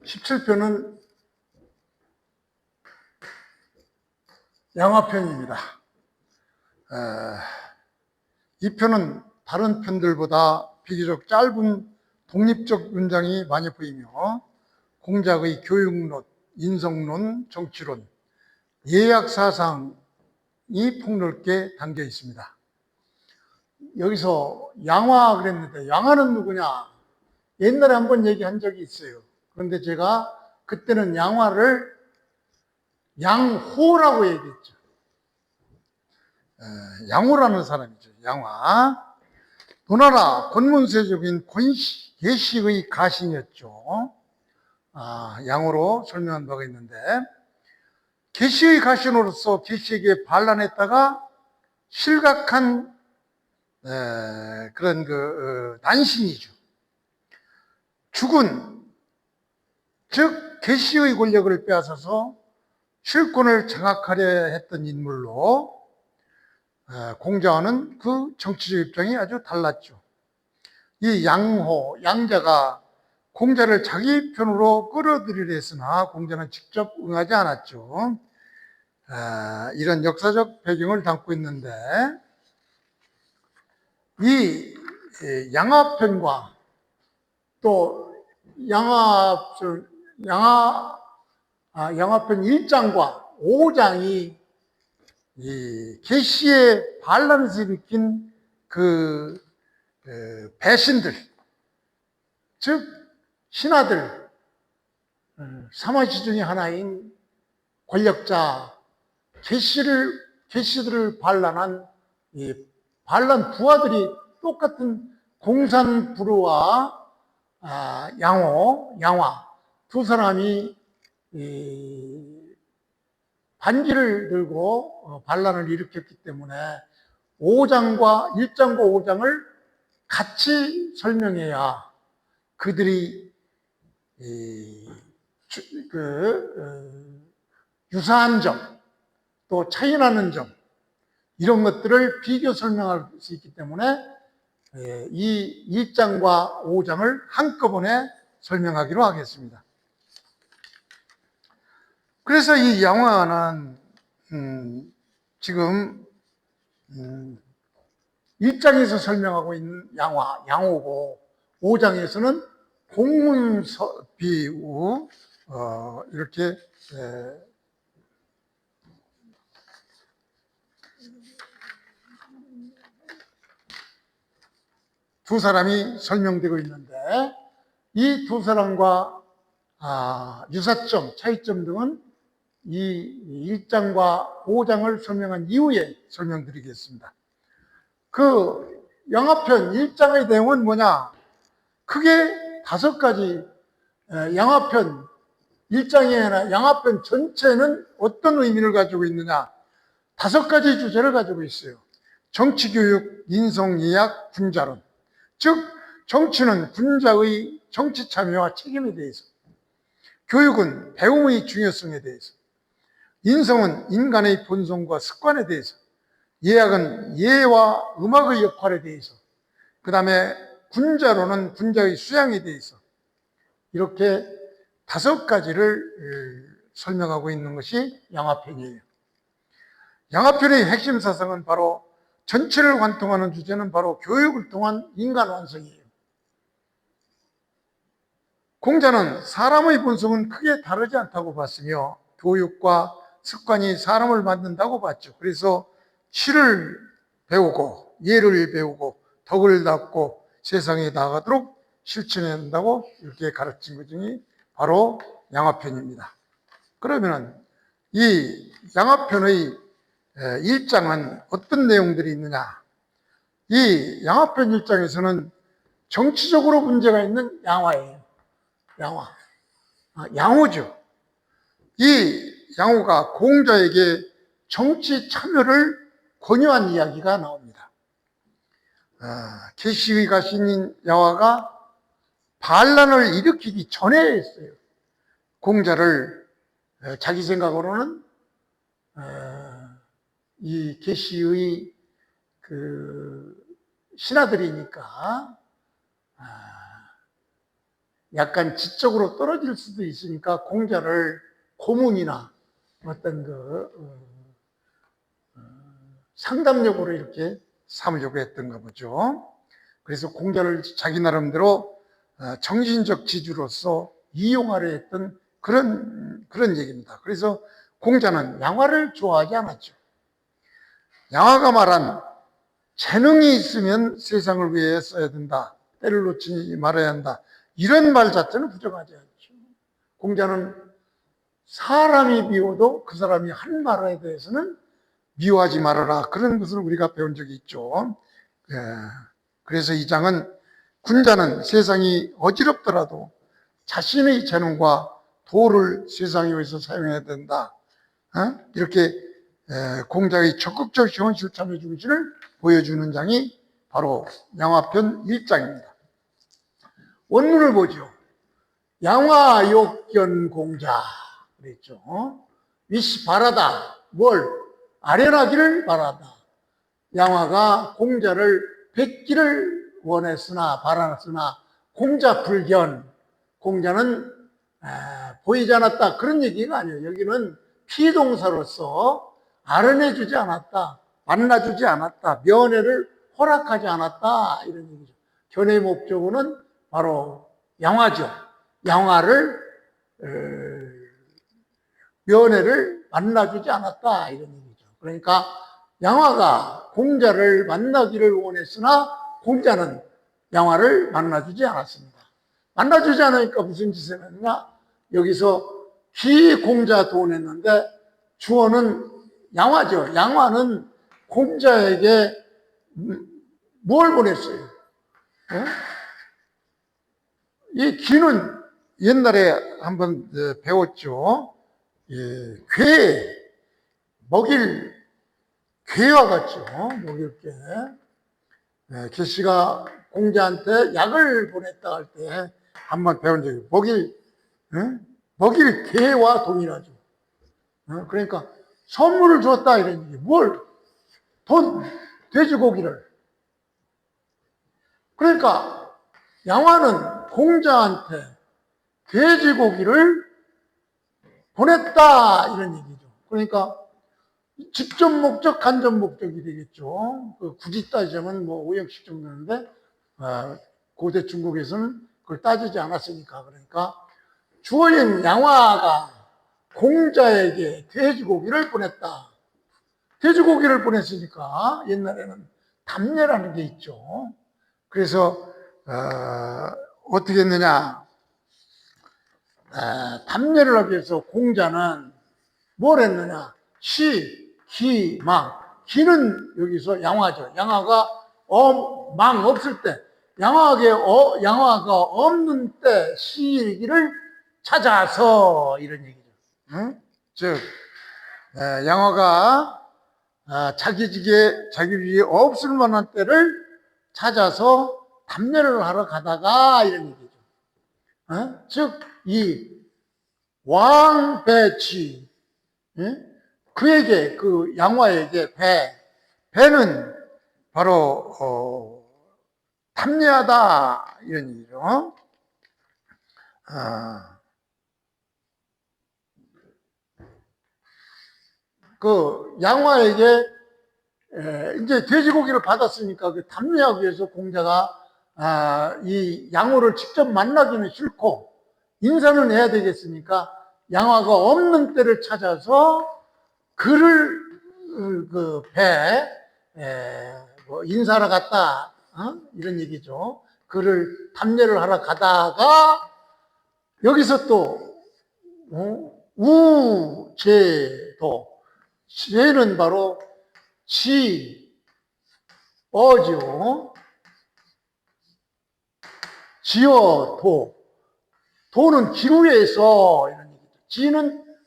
17편은 양화편입니다. 이 편은 다른 편들보다 비교적 짧은 독립적 문장이 많이 보이며 공작의 교육론, 인성론, 정치론, 예약사상이 폭넓게 담겨 있습니다. 여기서 양화 그랬는데 양화는 누구냐? 옛날에 한번 얘기한 적이 있어요. 그런데 제가 그때는 양화를 양호라고 얘기했죠. 양호라는 사람이죠. 양화. 도나라 권문세적인 계시의 가신이었죠. 양호로 설명한 바가 있는데 계시의 가신으로서 계시에게 반란했다가 실각한 그런 난신이죠. 죽은 즉 계시의 권력을 빼앗아서 실권을 장악하려 했던 인물로 공자와는 그 정치적 입장이 아주 달랐죠. 이 양호, 양자가 공자를 자기 편으로 끌어들이려 했으나 공자는 직접 응하지 않았죠. 이런 역사적 배경을 담고 있는데 이 양화편과 또 양화편 1장과 5장이 이 계시의 반란에서 일으킨 그 배신들, 즉 신하들, 삼화시 중의 하나인 권력자 계시들을 반란한 이 반란 부하들이 똑같은 공산부르와 양화 두 사람이 반지를 들고 반란을 일으켰기 때문에 1장과 5장을 같이 설명해야 그들이 유사한 점, 또 차이나는 점, 이런 것들을 비교 설명할 수 있기 때문에 이 1장과 5장을 한꺼번에 설명하기로 하겠습니다. 그래서 이 양화는 지금 1장에서 설명하고 있는 양호고 5장에서는 공문비우 이렇게 두 사람이 설명되고 있는데 이 두 사람과 유사점, 차이점 등은 이 1장과 5장을 설명한 이후에 설명드리겠습니다. 그 양화편 1장의 내용은 뭐냐? 크게 5가지 양화편 1장이 아니라 양화편 전체는 어떤 의미를 가지고 있느냐? 5가지 주제를 가지고 있어요. 정치교육, 인성예약, 군자론. 즉 정치는 군자의 정치 참여와 책임에 대해서, 교육은 배움의 중요성에 대해서, 인성은 인간의 본성과 습관에 대해서, 예약은 예와 음악의 역할에 대해서, 그 다음에 군자로는 군자의 수양에 대해서, 이렇게 5가지를 설명하고 있는 것이 양화편이에요. 양화편의 핵심 사상은 바로 전체를 관통하는 주제는 바로 교육을 통한 인간 완성이에요. 공자는 사람의 본성은 크게 다르지 않다고 봤으며 교육과 습관이 사람을 만든다고 봤죠. 그래서 시를 배우고 예를 배우고 덕을 닦고 세상에 나가도록 실천한다고 이렇게 가르친 것 중에 바로 양화편입니다. 그러면 이 양화편의 1장은 어떤 내용들이 있느냐? 이 양화편 1장에서는 정치적으로 문제가 있는 양화예요. 양호죠. 이 양호가 공자에게 정치 참여를 권유한 이야기가 나옵니다. 계시의 가신인 양화가 반란을 일으키기 전에 했어요. 공자를 자기 생각으로는 이 계시의 그 신하들이니까 약간 지적으로 떨어질 수도 있으니까 공자를 고문이나 어떤 상담력으로 이렇게 삼으려고 했던가 보죠. 그래서 공자를 자기 나름대로 정신적 지주로서 이용하려 했던 그런 얘기입니다. 그래서 공자는 양화를 좋아하지 않았죠. 양화가 말한 재능이 있으면 세상을 위해 써야 된다. 때를 놓치지 말아야 한다. 이런 말 자체는 부정하지 않죠. 공자는 사람이 미워도 그 사람이 한 말에 대해서는 미워하지 말아라. 그런 것을 우리가 배운 적이 있죠. 그래서 이 장은 군자는 세상이 어지럽더라도 자신의 재능과 도를 세상에 위해서 사용해야 된다. 이렇게 공자의 적극적 현실 참여 중심을 보여주는 장이 바로 양화편 1장입니다. 원문을 보죠. 양화 욕견 공자 그랬죠. 위시 바라다. 뭘? 아련하기를 바라다. 양화가 공자를 뵙기를 원했으나 바랐으나 공자 불견. 공자는 보이지 않았다. 그런 얘기가 아니에요. 여기는 피동사로서 아련해주지 않았다. 만나주지 않았다. 면회를 허락하지 않았다. 이런 얘기죠. 견해의 목적어는 바로 양화죠. 양화를 면회를 만나주지 않았다. 이런 얘기죠. 그러니까 양화가 공자를 만나기를 원했으나 공자는 양화를 만나주지 않았습니다. 만나주지 않으니까 무슨 짓을 했느냐? 여기서 기공자 도원했는데 주어는 양화죠. 양화는 공자에게 뭘 보냈어요? 이 기는 옛날에 한번 배웠죠. 괴, 먹일 괴와 같죠. 먹일 괴. 계시가 공자한테 약을 보냈다 할 때 한번 배운 적이 먹일 괴와 동일하죠. 그러니까 선물을 줬다 이런 얘기. 뭘? 돈, 돼지고기를. 그러니까 양화는 공자한테 돼지고기를 보냈다 이런 얘기죠. 그러니까 직접 목적, 간접 목적이 되겠죠. 굳이 따지자면 오형식 정도인데 고대 중국에서는 그걸 따지지 않았으니까. 그러니까 주어인 양화가 공자에게 돼지고기를 보냈다. 돼지고기를 보냈으니까 옛날에는 담례라는 게 있죠. 그래서 어떻게 했느냐? 담례를 하기 위해서 공자는 뭘 했느냐? 시, 기, 망. 기는 여기서 양화죠. 양화가 망 없을 때, 양화가 없는 때 시일기를 찾아서 이런 얘기죠. 응? 즉 양화가 자기 집에 없을 만한 때를 찾아서 담례를 하러 가다가 이런 얘기죠. 즉 이 왕배치 그에게 그 양화에게 배는 바로 탐례하다 이런 얘기죠. 그 양화에게 이제 돼지고기를 받았으니까 그 탐례하기 위해서 공자가 이 양호를 직접 만나기는 싫고 인사는 해야 되겠으니까 양화가 없는 때를 찾아서 그를 인사하러 갔다 이런 얘기죠. 그를 탐례를 하러 가다가 여기서 또 우제도 제는 바로 어죠. 지어 도는 기루에서 이런 얘기죠. 지는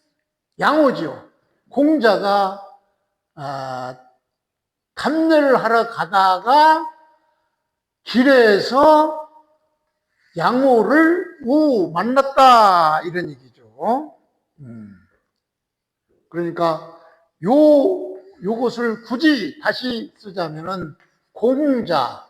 양호죠. 공자가 탐례를 하러 가다가 길에서 양호를 만났다 이런 얘기죠. 그러니까 요것을 굳이 다시 쓰자면은 공자,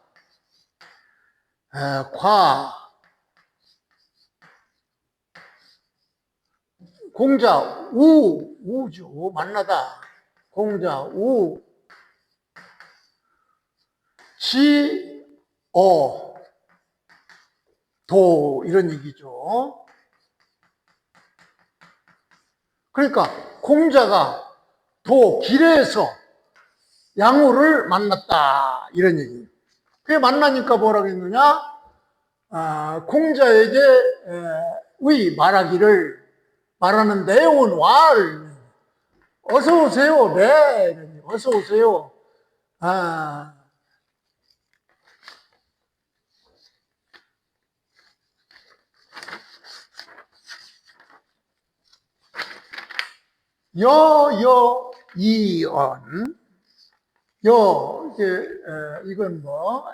공자 우죠. 만나다. 공자 도 이런 얘기죠. 그러니까 공자가 길에서 양호를 만났다 이런 얘기예요. 그게 만나니까 뭐라고 했느냐? 공자에게 말하는 내용은 어서 오세요. 네, 어서 오세요. 이언 이건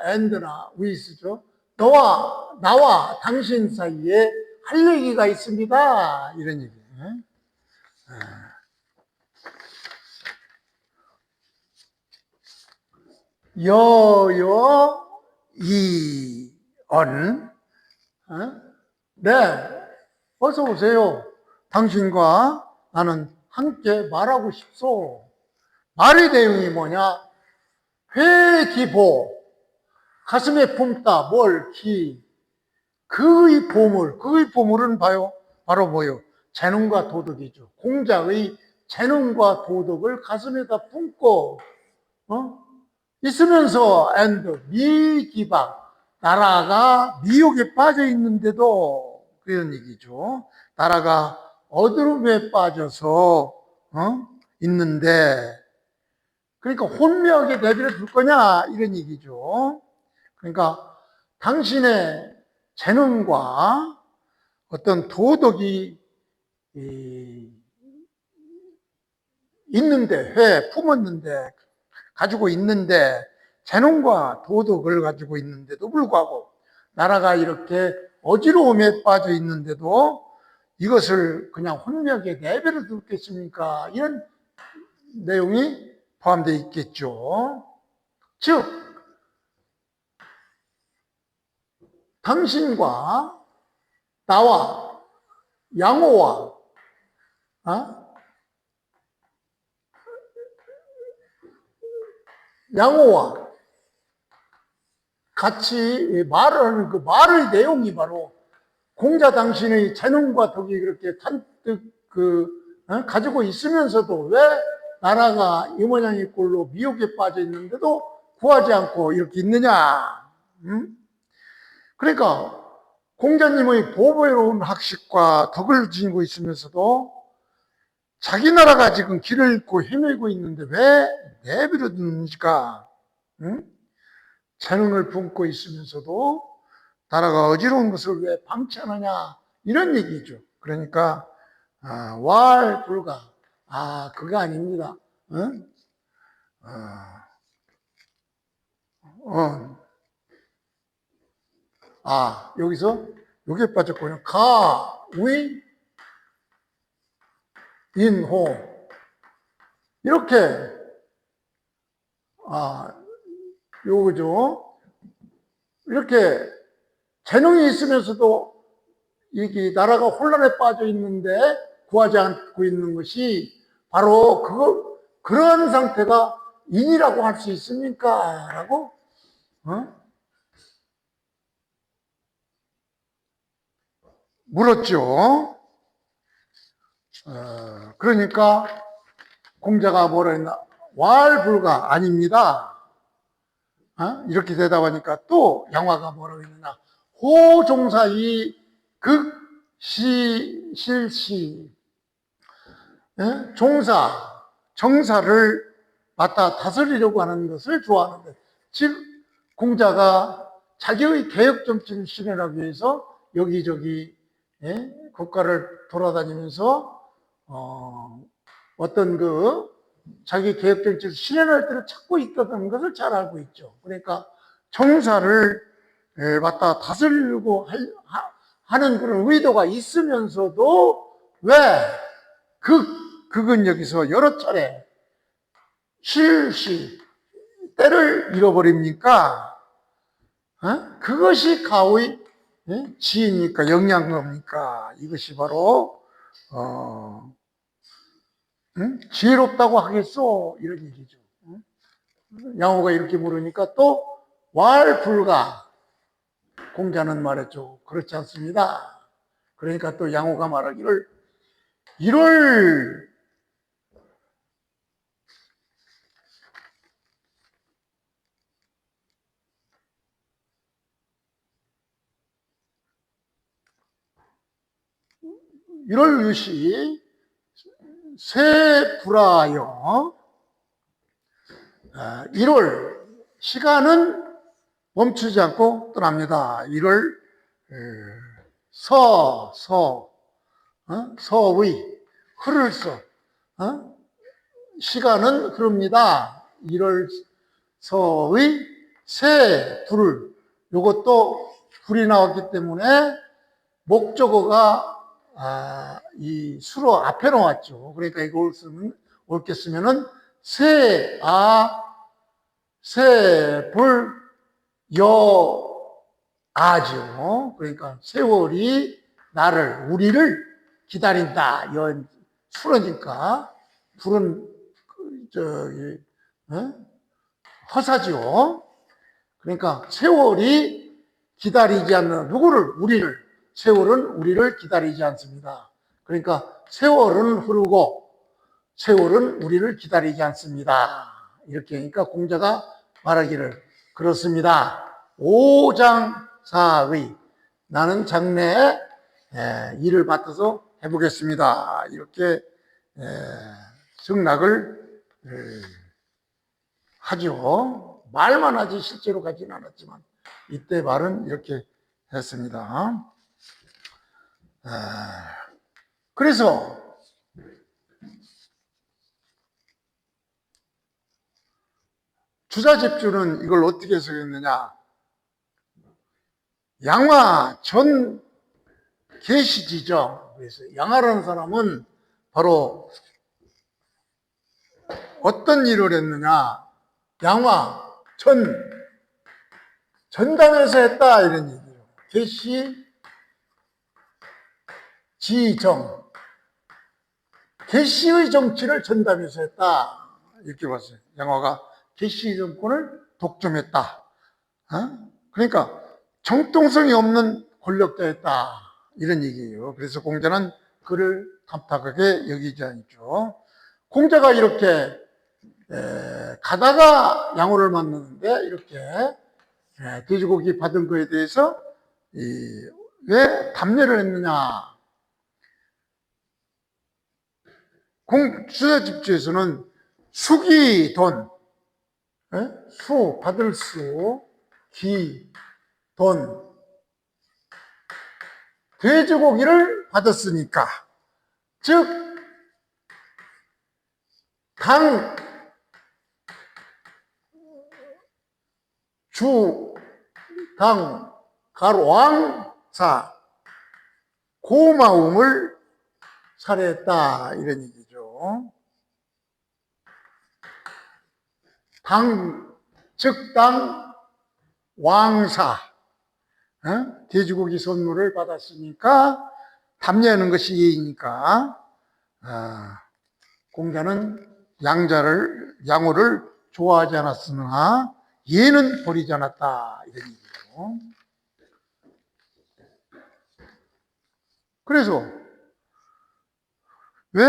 and나 with죠. 나와 당신 사이에 할 얘기가 있습니다. 이런 얘기예요. 이언 네, 어서 오세요. 당신과 나는 함께 말하고 싶소. 말의 내용이 뭐냐? 회기보, 가슴에 품다, 그의 보물은 바로 뭐요? 재능과 도덕이죠. 공자의 재능과 도덕을 가슴에다 품고, 있으면서, 미기박, 나라가 미혹에 빠져 있는데도, 그런 얘기죠. 나라가 어두움에 빠져서, 있는데, 그러니까 혼미하게 내버려 둘 거냐 이런 얘기죠. 그러니까 당신의 재능과 어떤 도덕이 있는데 품었는데 가지고 있는데 재능과 도덕을 가지고 있는데도 불구하고 나라가 이렇게 어지러움에 빠져 있는데도 이것을 그냥 혼미하게 내버려 두겠습니까? 이런 내용이 포함되어 있겠죠. 즉, 당신과 나와 양호와 같이 말을 하는 그 말의 내용이 바로 공자 당신의 재능과 덕이 그렇게 잔뜩 가지고 있으면서도 왜 나라가 이 모양의 꼴로 미혹에 빠져 있는데도 구하지 않고 이렇게 있느냐? 그러니까 공자님의 보배로운 학식과 덕을 지니고 있으면서도 자기 나라가 지금 길을 잃고 헤매고 있는데 왜 내버려 두는지가 재능을 품고 있으면서도 나라가 어지러운 것을 왜 방치하느냐 이런 얘기죠. 그러니까 불가 그거 아닙니다. 여기서 요게 빠졌군요. 인호 이렇게 요거죠. 이렇게 재능이 있으면서도 이게 나라가 혼란에 빠져 있는데 구하지 않고 있는 것이 바로 그런 상태가 인이라고 할 수 있습니까? 라고 물었죠. 그러니까 공자가 뭐라 했나? 왈불가 아닙니다. 이렇게 대답하니까 또 양화가 뭐라고 했느냐? 호종사이 실시 정사를 맡아 다스리려고 하는 것을 좋아하는데, 즉 공자가 자기의 개혁 정치를 실현하기 위해서 여기저기 국가를 돌아다니면서 어떤 자기 개혁 정치를 실현할 때를 찾고 있다는 것을 잘 알고 있죠. 그러니까 정사를 맡아 다스리려고 하는 그런 의도가 있으면서도 왜 그건 여기서 여러 차례 때를 잃어버립니까? 그것이 가오의 지혜니까 영양겁니까? 이것이 바로 응? 지혜롭다고 하겠소? 이런 얘기죠. 응? 양호가 이렇게 물으니까 또 왈불가. 공자는 말했죠. 그렇지 않습니다. 그러니까 또 양호가 말하기를 이를 의시 세불하여 1월 시간은 멈추지 않고 떠납니다. 1월 서의 흐를 시간은 흐릅니다. 1월 서의 새 불을 이것도 불이 나왔기 때문에 목적어가 이 수로 앞에 나왔죠. 그러니까 이걸 옳게 쓰면은 새불 여아죠. 그러니까 세월이 우리를 기다린다. 수로니까 불은 허사죠. 그러니까 세월이 기다리지 않는 누구를? 우리를. 세월은 우리를 기다리지 않습니다. 그러니까 세월은 흐르고 세월은 우리를 기다리지 않습니다. 이렇게 하니까 공자가 말하기를 그렇습니다. 오장사의 나는 장래에 일을 맡아서 해보겠습니다. 이렇게 승낙을 하죠. 말만 하지 실제로 가지는 않았지만 이때 말은 이렇게 했습니다. 그래서 주자집주는 이걸 어떻게 해석했느냐? 양화 전 계시지죠. 그래서 양화라는 사람은 바로 어떤 일을 했느냐? 양화 전담해서 했다 이런 얘기죠. 계시 지정 계시의 정치를 전담해서 했다 이렇게 봤어요. 양화가 계시 정권을 독점했다. 그러니까 정통성이 없는 권력자였다 이런 얘기예요. 그래서 공자는 그를 탐탁하게 여기지 않죠. 공자가 이렇게 가다가 양호를 만났는데 이렇게 돼지고기 받은 거에 대해서 왜 답례를 했느냐? 주자집주에서는 수기 돈, 받을 수, 돈, 돼지고기를 받았으니까, 즉 왕사 고마움을 살해했다 이런 얘기죠. 당 왕사 돼지고기 선물을 받았으니까 답례하는 것이 예의니까 공자는 양호를 좋아하지 않았으나 예는 버리지 않았다 이런 얘기죠. 그래서 왜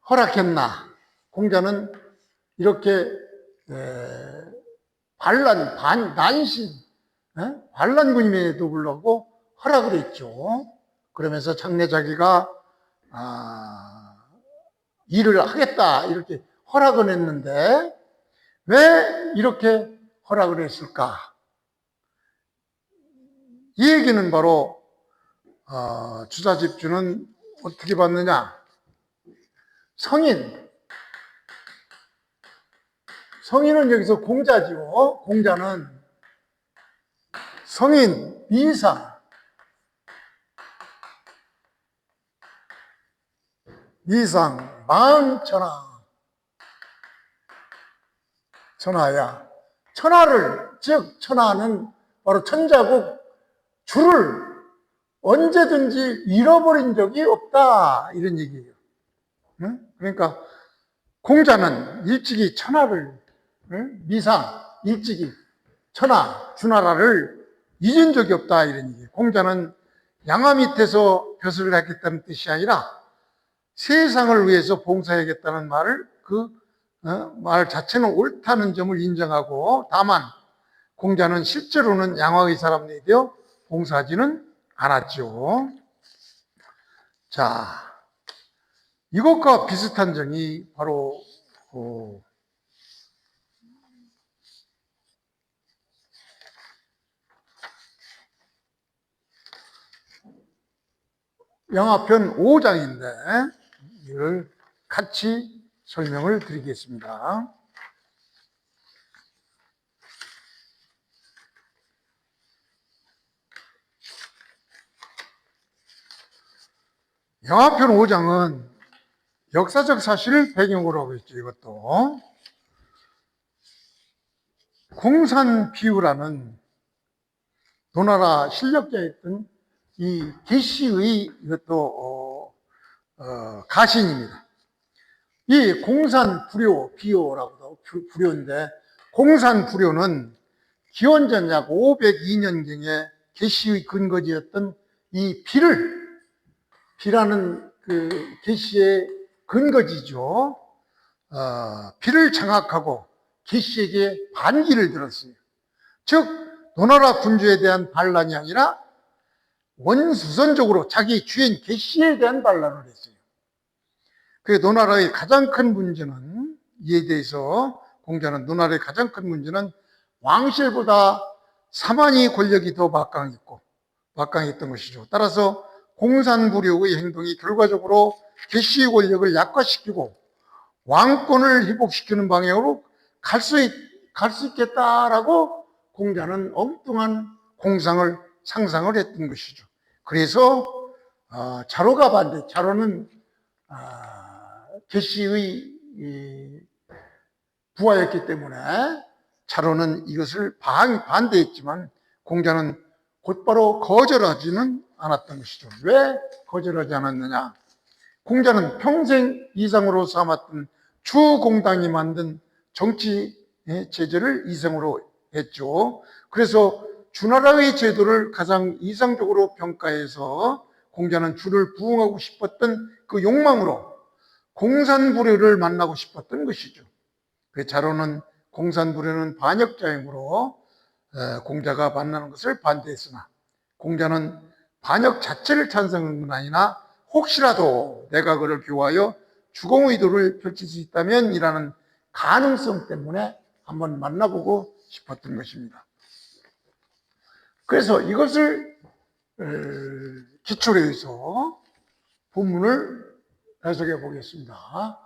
허락했나? 공자는 이렇게 반란군임에도 불구하고 허락을 했죠. 그러면서 장래 자기가 일을 하겠다 이렇게 허락을 했는데 왜 이렇게 허락을 했을까? 이 얘기는 바로 주자집주는 어떻게 봤느냐? 성인은 여기서 공자지요. 공자는 성인, 미상, 천하야. 천하를, 즉 천하는 바로 천자국 주를 언제든지 잃어버린 적이 없다 이런 얘기예요. 그러니까 공자는 일찍이 천하를 미상 일찍이 천하 주나라를 잊은 적이 없다 이런 얘기예요. 공자는 양화 밑에서 벼슬을 하겠다는 뜻이 아니라 세상을 위해서 봉사하겠다는 말을 말 자체는 옳다는 점을 인정하고, 다만 공자는 실제로는 양화의 사람들이 되어 봉사하지는 않았죠. 자, 이것과 비슷한 점이 바로 양화편 5장인데 이걸 같이 설명을 드리겠습니다. 양화편 5장은 역사적 사실을 배경으로 하고 있죠. 이것도 공산비유라는 노나라 실력자였던 이 계시의 이것도 가신입니다. 이 공산불효, 비효라고도 불효인데, 공산불효는 기원전 약 502년경에 계시의 근거지였던 이 비라는 그 계시의 근거지죠. 비를 장악하고 계시에게 반기를 들었어요. 즉 노나라 군주에 대한 반란이 아니라 원수선적으로 자기 주인 계시에 대한 반란을 했어요. 그 노나라의 가장 큰 문제는, 이에 대해서 공자는 노나라의 가장 큰 문제는 왕실보다 사만이 권력이 더 막강했던 것이죠. 따라서 공산불효의 행동이 결과적으로 계시의 권력을 약화시키고 왕권을 회복시키는 방향으로 갈 수 있겠다라고 공자는 엉뚱한 공상을 상상을 했던 것이죠. 그래서 자로가 반대, 자로는 계시의 부하였기 때문에 자로는 이것을 반대했지만 공자는 곧바로 거절하지는 않았던 것이죠. 왜 거절하지 않았느냐? 공자는 평생 이상으로 삼았던 주공당이 만든 정치 제도를 이상으로 했죠. 그래서 주나라의 제도를 가장 이상적으로 평가해서 공자는 주를 부응하고 싶었던 그 욕망으로 공산불효를 만나고 싶었던 것이죠. 그 자로는 공산불효는 반역자이므로 공자가 만나는 것을 반대했으나, 공자는 반역 자체를 찬성한 건 아니나 혹시라도 내가 그를 교화하여 주공의도를 펼칠 수 있다면 이라는 가능성 때문에 한번 만나보고 싶었던 것입니다. 그래서 이것을 기초로 해서 본문을 해석해 보겠습니다.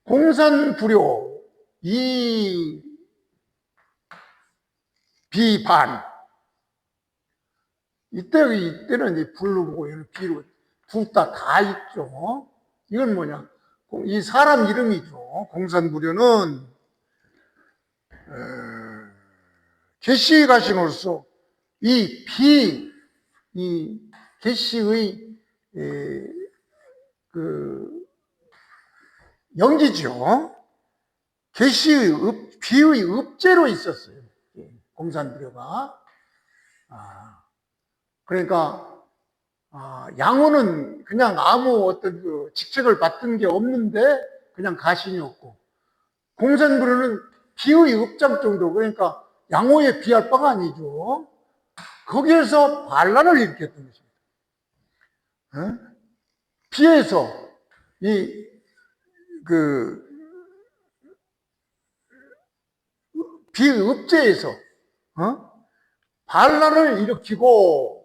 공산불효, 이 비반, 이때는 이제 불로 보고 비로 둘 다 있죠. 이건 뭐냐? 이 사람 이름이죠. 공산불효는 계시 가신으로서 이 계시의 그 영지죠. 계시의 비의 읍제로 있었어요. 공산불효가. 그러니까 양호는 그냥 아무 어떤 그 직책을 맡은 게 없는데 그냥 가신이었고, 공산불효는 비의 읍장 정도, 그러니까 양호에 비할 바가 아니죠. 거기에서 반란을 일으켰던 것입니다. 비에서 비읍제에서 반란을 일으키고,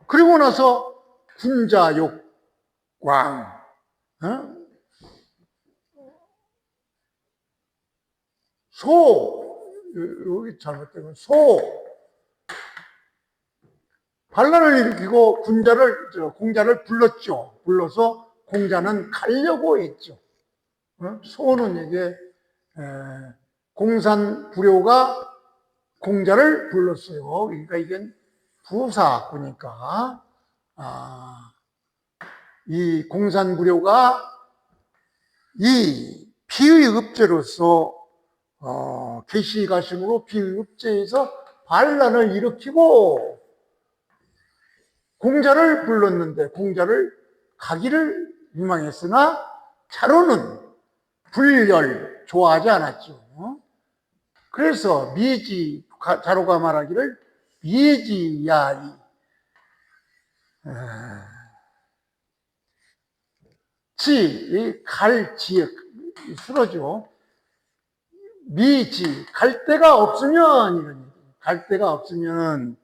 그리고 나서 군자욕광, 여기 잘못되면 반란을 일으키고 공자를 불렀죠. 불러서 공자는 가려고 했죠. 소는 이게 공산불효가 공자를 불렀어요. 그러니까 이건 부사구니까 이 공산부료가 이 피의읍죄로서 개시가심으로 피의읍죄에서 반란을 일으키고 공자를 불렀는데 공자를 가기를 유망했으나 자로는 불열 좋아하지 않았죠. 그래서 미지 자로가 말하기를 미지야이 갈지 수로죠. 미지 갈 데가 없으면 이런 얘기. 갈 데가 없으면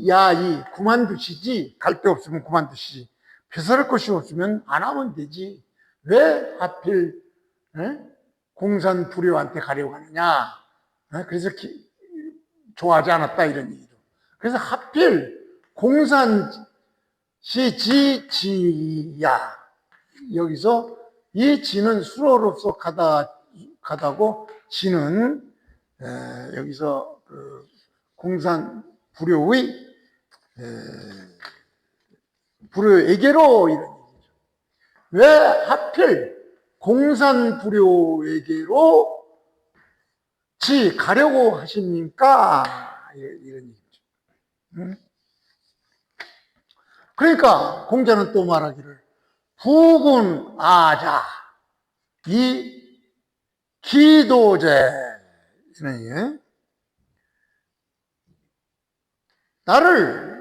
야이 그만두시지. 갈 데 없으면 그만두시지. 배설할 것이 없으면 안 하면 되지. 왜 하필 공산부료한테 가려고 하느냐. 그래서 좋아하지 않았다 이런 얘기죠. 그래서 하필 공산시지지야 여기서 이 지는 수로로서 가다고 지는 여기서 그 공산부료의 부료에게로 이런 얘기죠. 왜 하필 공산부료에게로 가려고 하십니까? 이런 얘기죠. 그러니까 공자는 또 말하기를 부군아자 이 기도제 이런 나를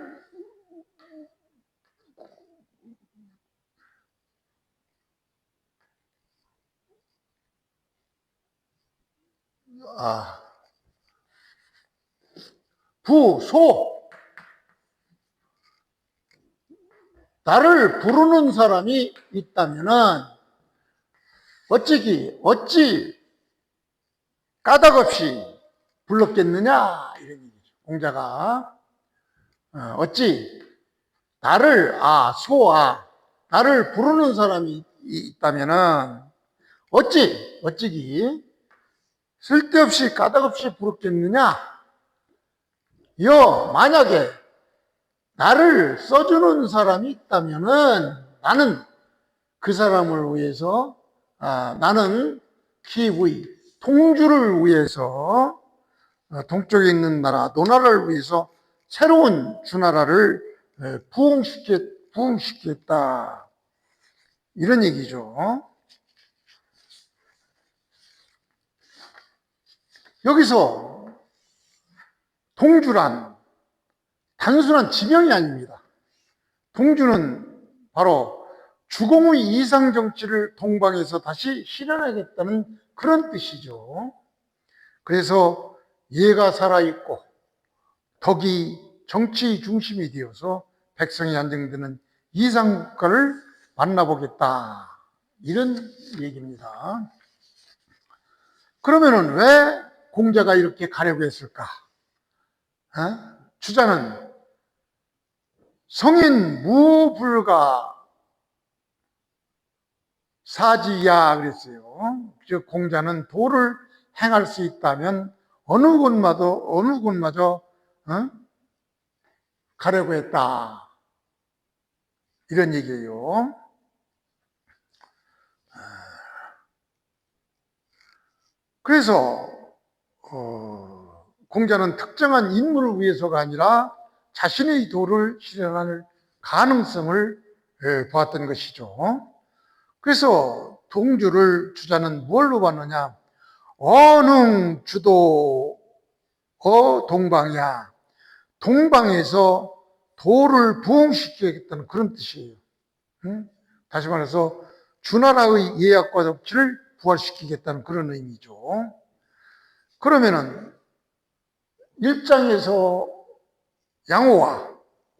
나를 부르는 사람이 있다면은 어찌 까닭없이 불렀겠느냐 이런 얘기죠. 공자가 어찌 나를 나를 부르는 사람이 있다면은 어찌기 쓸데없이 까닭없이 부르겠느냐? 만약에 나를 써주는 사람이 있다면은 나는 그 사람을 위해서 나는 기부의 통주를 위해서 동쪽에 있는 나라 노나라를 위해서 새로운 주나라를 부흥시키겠다 이런 얘기죠. 여기서 동주란 단순한 지명이 아닙니다. 동주는 바로 주공의 이상정치를 동방에서 다시 실현하겠다는 그런 뜻이죠. 그래서 예가 살아있고 덕이 정치 중심이 되어서 백성이 안정되는 이상국가를 만나보겠다 이런 얘기입니다. 그러면은 왜 공자가 이렇게 가려고 했을까? 주자는 성인 무불가 사지야 그랬어요. 즉 공자는 도를 행할 수 있다면 어느 곳마저 가려고 했다 이런 얘기예요. 그래서 공자는 특정한 인물을 위해서가 아니라 자신의 도를 실현할 가능성을 보았던 것이죠. 그래서 동주를 주자는 뭘로 봤느냐? 어능 주도 동방이야. 동방에서 도를 부흥시키겠다는 그런 뜻이에요. 다시 말해서 주나라의 예약과 정치를 부활시키겠다는 그런 의미죠. 그러면은 1장에서 양호와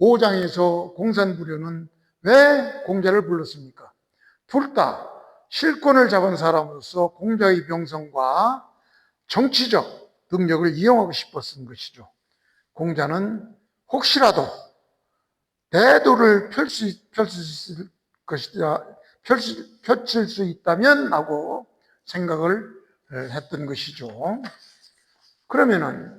5장에서 공산부료는 왜 공자를 불렀습니까? 둘 다 실권을 잡은 사람으로서 공자의 명성과 정치적 능력을 이용하고 싶었던 것이죠. 공자는 혹시라도 대도를 펼칠 수 있다면 하고 생각을 했던 것이죠. 그러면은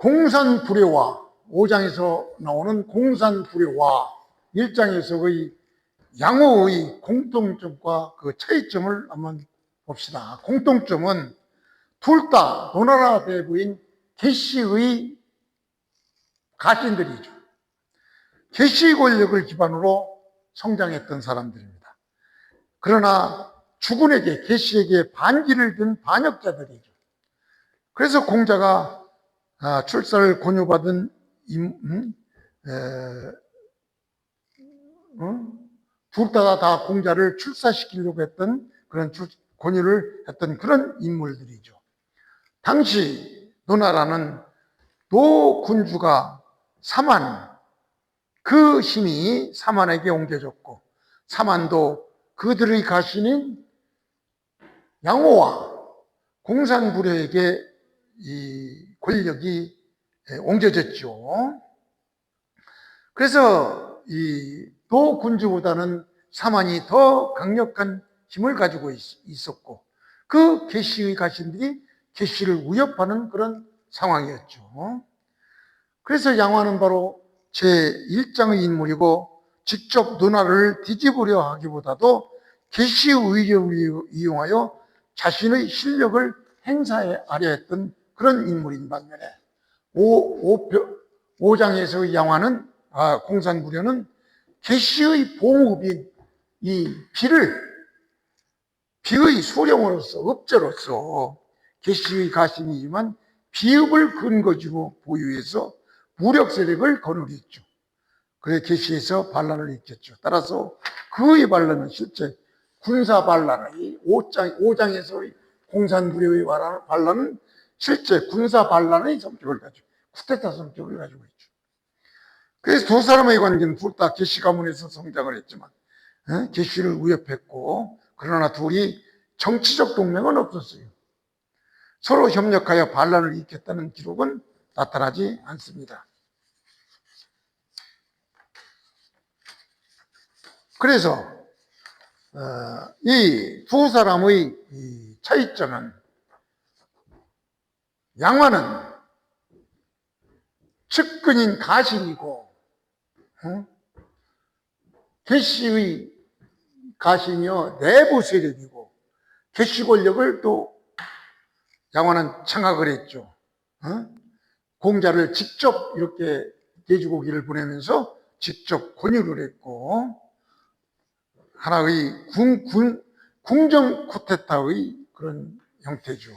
공산불효와 5장에서 나오는 공산불효와 1장에서의 양호의 공통점과 그 차이점을 한번 봅시다. 공통점은 둘 다 도나라 대부인 개시의 가신들이죠. 개시 권력을 기반으로 성장했던 사람들입니다. 그러나 주군에게, 개시에게 반기를 든 반역자들이죠. 그래서 공자가 출사를 권유받은 둘 다 공자를 출사시키려고 했던 그런 권유를 했던 그런 인물들이죠. 당시 노나라는 노군주가 사만, 그 힘이 사만에게 옮겨졌고, 사만도 그들의 가신인 양호와 공산불효에게 이 권력이 옮겨졌죠. 그래서 이 노군주보다는 사만이 더 강력한 힘을 가지고 있었고, 그 개시의 가신들이 개시를 위협하는 그런 상황이었죠. 그래서 양화는 바로 제1장의 인물이고, 직접 노나라를 뒤집으려 하기보다도 개시의 위력을 이용하여 자신의 실력을 행사하려 했던 그런 인물인 반면에 5장에서의 양화는, 공산불효는 개시의 봉급인 이 비의 수령으로서, 업자로서 개시의 가신이지만 비읍을 근거지로 보유해서 무력 세력을 거느렸죠. 그래 개시에서 반란을 일으켰죠. 따라서 그의 반란은 실제 군사 반란의 5장에서의 공산불효의 반란은 실제 군사 반란의 성격을 가지고, 쿠데타 성격을 가지고 있죠. 그래서 두 사람의 관계는 둘 다 개시 가문에서 성장을 했지만 개시를 위협했고, 그러나 둘이 정치적 동맹은 없었어요. 서로 협력하여 반란을 일으켰다는 기록은 나타나지 않습니다. 그래서 이 두 사람의 차이점은, 양화는 측근인 가신이고 개시의 가신이요 내부 세력이고, 개시 권력을 또 양화는 장악을 했죠. 공자를 직접 이렇게 돼지고기를 보내면서 직접 권유를 했고, 하나의 궁정 쿠데타의 그런 형태죠.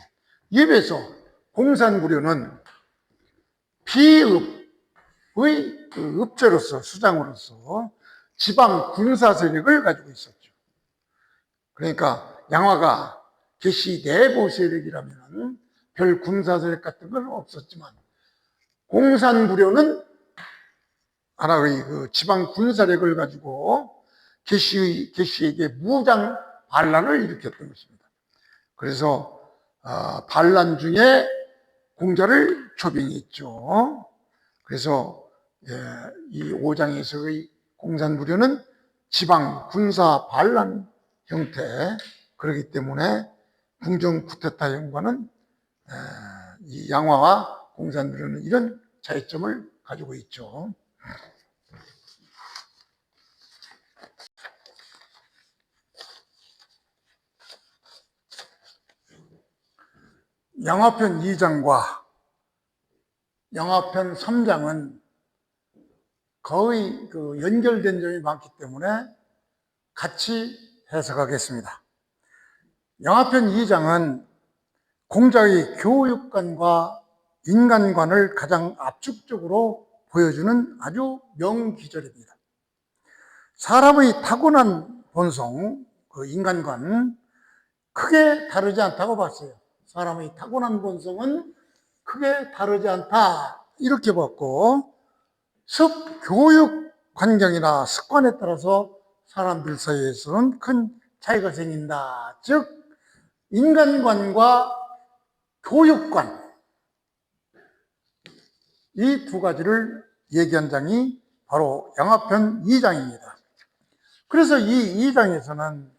이에 비해서 공산불효는 비읍의 그 읍제로서, 수장으로서 지방 군사 세력을 가지고 있었죠. 그러니까 양화가 개시 내부 세력이라면 별 군사 세력 같은 건 없었지만, 공산불효는 하나의 그 지방 군사력을 가지고 개시에게 무장 반란을 일으켰던 것입니다. 그래서 반란 중에 공자를 초빙했죠. 그래서 이 5장에서의 공산불효는 지방 군사 반란 형태, 그렇기 때문에 궁정 쿠데타 형과는 이 양화와 공산불효는 이런 차이점을 가지고 있죠. 양화편 2장과 양화편 3장은 거의 그 연결된 점이 많기 때문에 같이 해석하겠습니다. 양화편 2장은 공자의 교육관과 인간관을 가장 압축적으로 보여주는 아주 명기절입니다. 사람의 타고난 본성, 그 인간관, 크게 다르지 않다고 봤어요. 사람의 타고난 본성은 크게 다르지 않다, 이렇게 봤고, 교육 환경이나 습관에 따라서 사람들 사이에서는 큰 차이가 생긴다. 즉, 인간관과 교육관, 이 두 가지를 얘기한 장이 바로 양화편 2장입니다. 그래서 이 2장에서는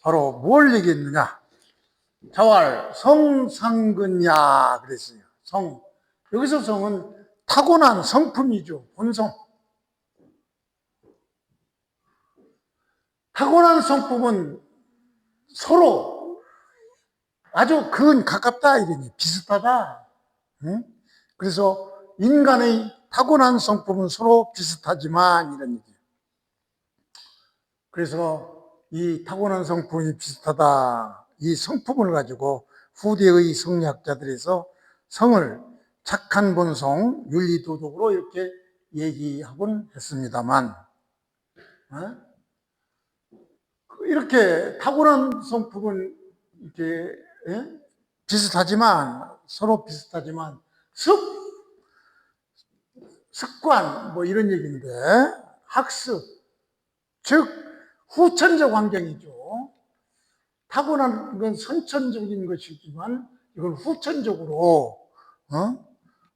바로 뭘 얘기했느냐? 자왈 성상근야 그랬어요. 여기서 성은 타고난 성품이죠. 본성. 타고난 성품은 서로 아주 가깝다 이러니 비슷하다. 응? 그래서 인간의 타고난 성품은 서로 비슷하지만 이런 얘기예요. 그래서 이 타고난 성품이 비슷하다. 이 성품을 가지고 후대의 성리학자들에서 성을 착한 본성, 윤리도덕으로 이렇게 얘기하곤 했습니다만, 이렇게 타고난 성품은 이렇게 비슷하지만, 서로 비슷하지만, 습관, 뭐 이런 얘기인데, 학습, 즉, 후천적 환경이죠. 타고난 건 선천적인 것이지만, 이건 후천적으로,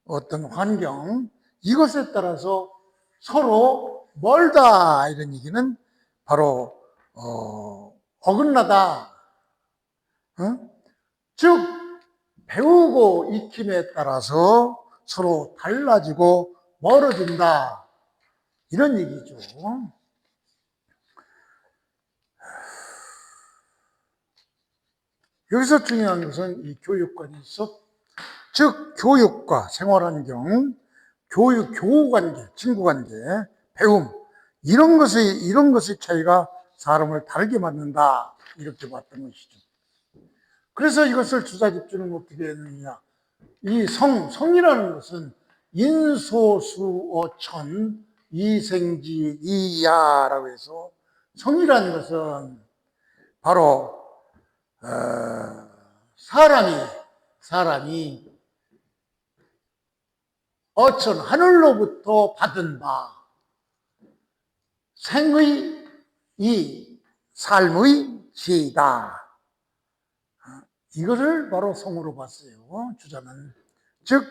어떤 환경, 이것에 따라서 서로 멀다, 이런 얘기는 바로, 어긋나다. 즉, 배우고 익힘에 따라서 서로 달라지고 멀어진다. 이런 얘기죠. 여기서 중요한 것은 이 교육관에서, 즉, 교육과 생활환경, 교우관계, 친구관계, 배움, 이런 것의 차이가 사람을 다르게 만든다. 이렇게 봤던 것이죠. 그래서 이것을 주자집주는 어떻게 했느냐. 이 성이라는 것은 인소수어천, 이생지, 이야라고 해서 성이라는 것은 바로 사람이 어천 하늘로부터 받은 바 생의 이 삶의 지혜이다. 이것을 바로 성으로 봤어요. 주자는. 즉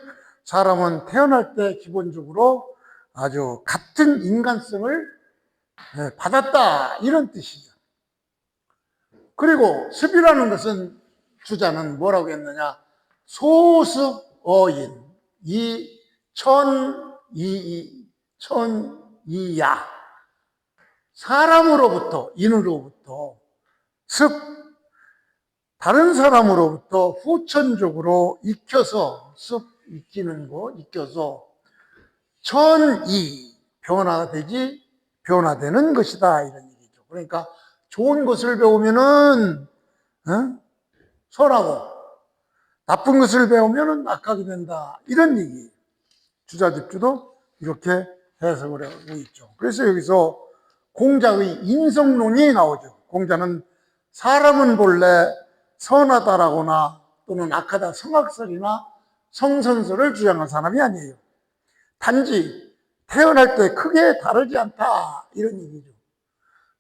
사람은 태어날 때 기본적으로 아주 같은 인간성을 받았다 이런 뜻이죠. 그리고 습이라는 것은 주자는 뭐라고 했느냐. 소습어인 천이야 사람으로부터 인으로부터 습 다른 사람으로부터 후천적으로 익혀서 익히는 거 익혀서 천이 변화되는 것이다 이런 얘기죠. 그러니까 좋은 것을 배우면은 선하고 나쁜 것을 배우면은 악하게 된다 이런 얘기. 주자집주도 이렇게 해석을 하고 있죠. 그래서 여기서 공자의 인성론이 나오죠. 공자는 사람은 본래 선하다라거나 또는 악하다 성악설이나 성선설을 주장한 사람이 아니에요. 단지 태어날 때 크게 다르지 않다 이런 얘기죠.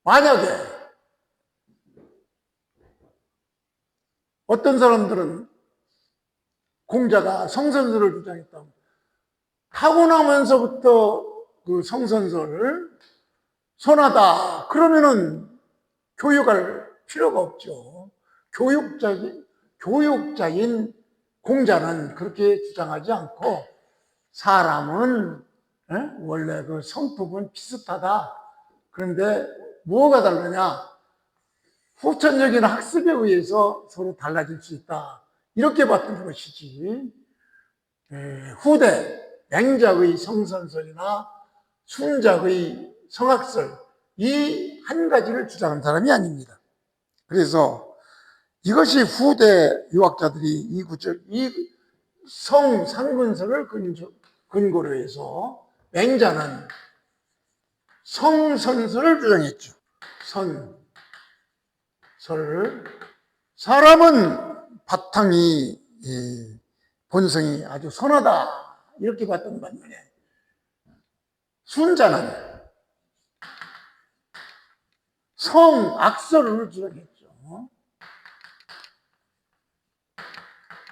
만약에 어떤 사람들은 공자가 성선설을 주장했다면 타고나면서부터 그 성선설을 선하다 그러면은 교육할 필요가 없죠. 교육자인 공자는 그렇게 주장하지 않고 사람은 원래 그 성품은 비슷하다. 그런데 뭐가 다르냐? 후천적인 학습에 의해서 서로 달라질 수 있다. 이렇게 봤던 것이지. 후대 맹자의 성선설이나 순작의 성악설 이 한 가지를 주장한 사람이 아닙니다. 그래서 이것이 후대 유학자들이 이 성상근설을 근거로 해서 맹자는 성선설을 주장했죠. 사람은 바탕이 본성이 아주 선하다 이렇게 봤던 반면에 순자는 성악설을 주장했죠.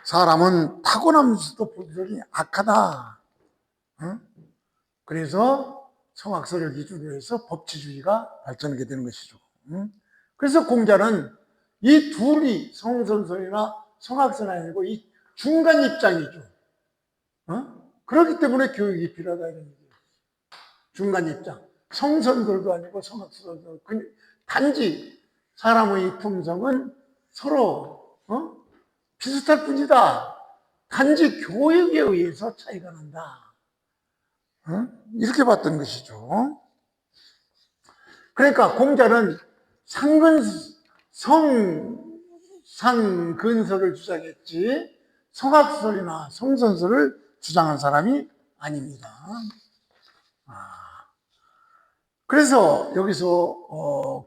사람은 타고나면서도 본성이 악하다. 그래서 성악설을 기준으로 해서 법치주의가 발전하게 되는 것이죠. 그래서 공자는 이 둘이 성선설이나 성악설이 아니고 이 중간 입장이죠. 그렇기 때문에 교육이 필요하다 이런 얘기예요. 중간 입장. 성선설도 아니고 성악설도 단지 사람의 품성은 서로 비슷할 뿐이다. 단지 교육에 의해서 차이가 난다. 이렇게 봤던 것이죠. 그러니까 공자는 상근설을 주장했지 성악설이나 성선설을 주장한 사람이 아닙니다. 그래서 여기서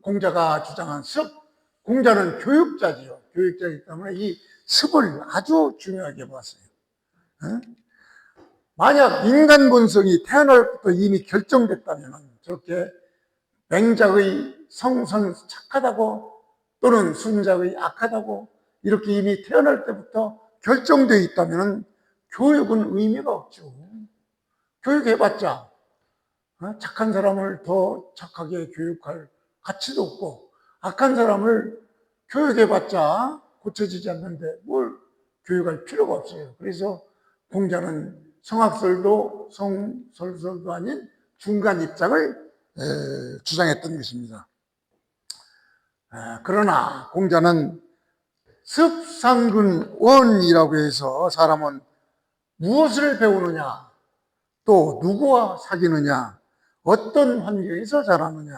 공자가 주장한 습, 공자는 교육자지요. 교육자이기 때문에 이 습을 아주 중요하게 봤어요. 만약 인간 본성이 태어날 때부터 이미 결정됐다면 저렇게 맹자의 성선 착하다고 또는 순자의 악하다고 이렇게 이미 태어날 때부터 결정되어 있다면 교육은 의미가 없죠. 교육해봤자 착한 사람을 더 착하게 교육할 가치도 없고 악한 사람을 교육해봤자 고쳐지지 않는데 뭘 교육할 필요가 없어요. 그래서 공자는 성악설도 성설설도 아닌 중간 입장을 주장했던 것입니다. 그러나 공자는 습상근원이라고 해서 사람은 무엇을 배우느냐, 또 누구와 사귀느냐, 어떤 환경에서 자라느냐,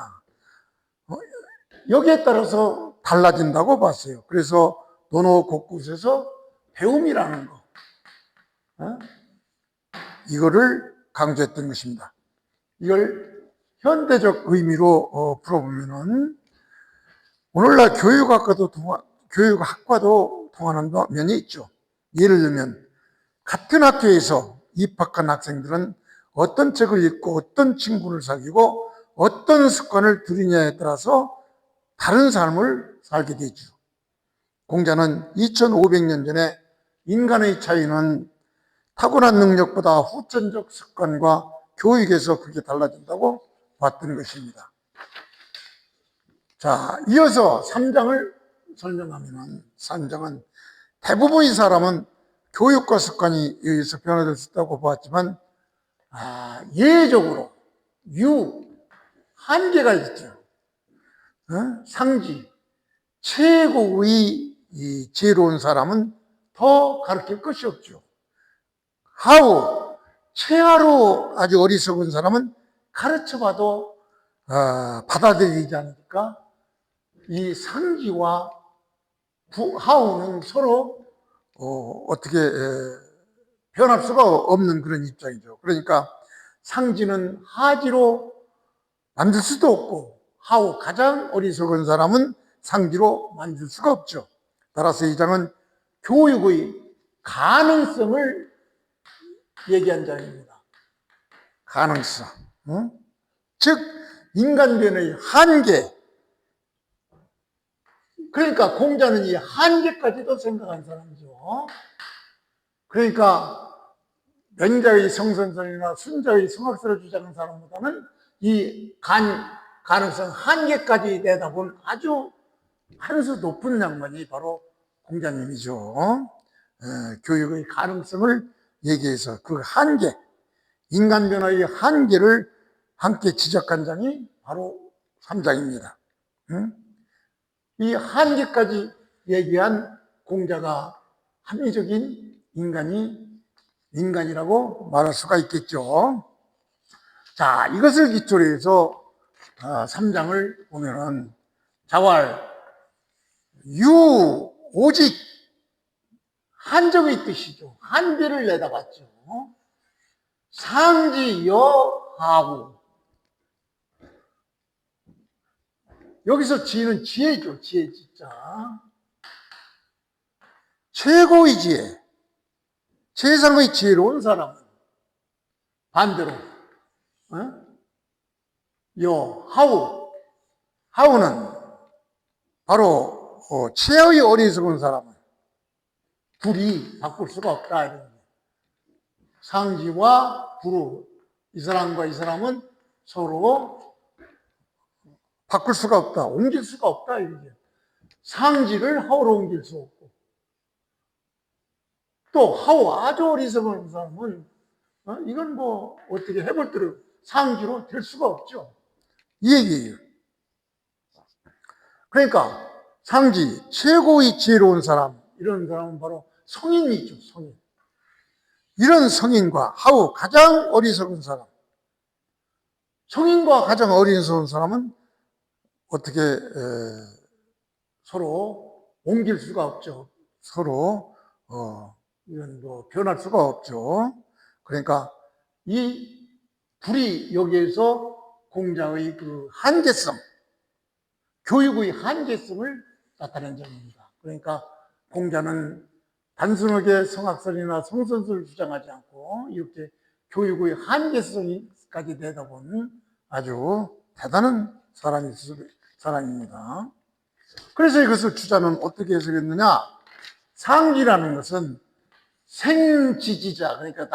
여기에 따라서 달라진다고 봤어요. 그래서 논어 곳곳에서 배움이라는 거, 이거를 강조했던 것입니다. 이걸 현대적 의미로 풀어보면은 오늘날 교육학과도 통하는 면이 있죠. 예를 들면 같은 학교에서 입학한 학생들은 어떤 책을 읽고 어떤 친구를 사귀고 어떤 습관을 들이냐에 따라서 다른 삶을 살게 되죠. 공자는 2500년 전에 인간의 차이는 타고난 능력보다 후천적 습관과 교육에서 그게 달라진다고 봤던 것입니다. 자, 이어서 3장을 설명하면 3장은 대부분의 사람은 교육과 습관이 의해서 변화될 수 있다고 보았지만 예외적으로 한계가 있죠. 상지, 최고의 지혜로운 사람은 더 가르칠 것이 없죠. 최하로 아주 어리석은 사람은 가르쳐봐도 받아들이지 않으니까 이 상지와 하우는 서로 어떻게 변할 수가 없는 그런 입장이죠. 그러니까 상지는 하지로 만들 수도 없고 하우 가장 어리석은 사람은 상지로 만들 수가 없죠. 따라서 이 장은 교육의 가능성을 얘기한 장입니다. 가능성. 즉 인간변의 한계. 그러니까 공자는 이 한계까지도 생각한 사람이죠. 그러니까 맹자의 성선설이나 순자의 성악설을 주장하는 사람보다는 이 가능성 한계까지 내다본 아주 한 수 높은 양반이 바로 공자님이죠. 교육의 가능성을 얘기해서 그 한계, 인간 변화의 한계를 함께 지적한 장이 바로 3장입니다. 이 한계까지 얘기한 공자가 합리적인 인간이라고 말할 수가 있겠죠. 자, 이것을 기초로 해서 3장을 보면은 자왈, 오직 한정의 뜻이죠. 한계를 내다봤죠. 상지, 하고 여기서 지혜는 지혜죠. 지혜 진짜. 최고의 지혜. 세상의 지혜로운 사람은 반대로 하우는 바로 최의 어리석은 사람은 둘이 바꿀 수가 없다. 이런 상지와 부루, 이 사람과 이 사람은 서로 바꿀 수가 없다. 옮길 수가 없다. 이게 상지를 하우로 옮길 수 없고 또 하우 아주 어리석은 사람은 이건 뭐 어떻게 해볼 대로 상지로 될 수가 없죠. 이 얘기예요. 그러니까 상지 최고의 지혜로운 사람, 이런 사람은 바로 성인이죠. 성인. 이런 성인과 하우 가장 어리석은 사람, 성인과 가장 어리석은 사람은 어떻게 서로 옮길 수가 없죠. 서로 이건 뭐 변할 수가 없죠. 그러니까 이 둘이 여기에서 공자의 그 한계성, 교육의 한계성을 나타낸 점입니다. 그러니까 공자는 단순하게 성학설이나 성선설을 주장하지 않고 이렇게 교육의 한계성까지 내다본 아주 대단한 사람입니다. 그래서 이것을 주자는 어떻게 해석했느냐? 상기라는 것은 생지지자, 그러니까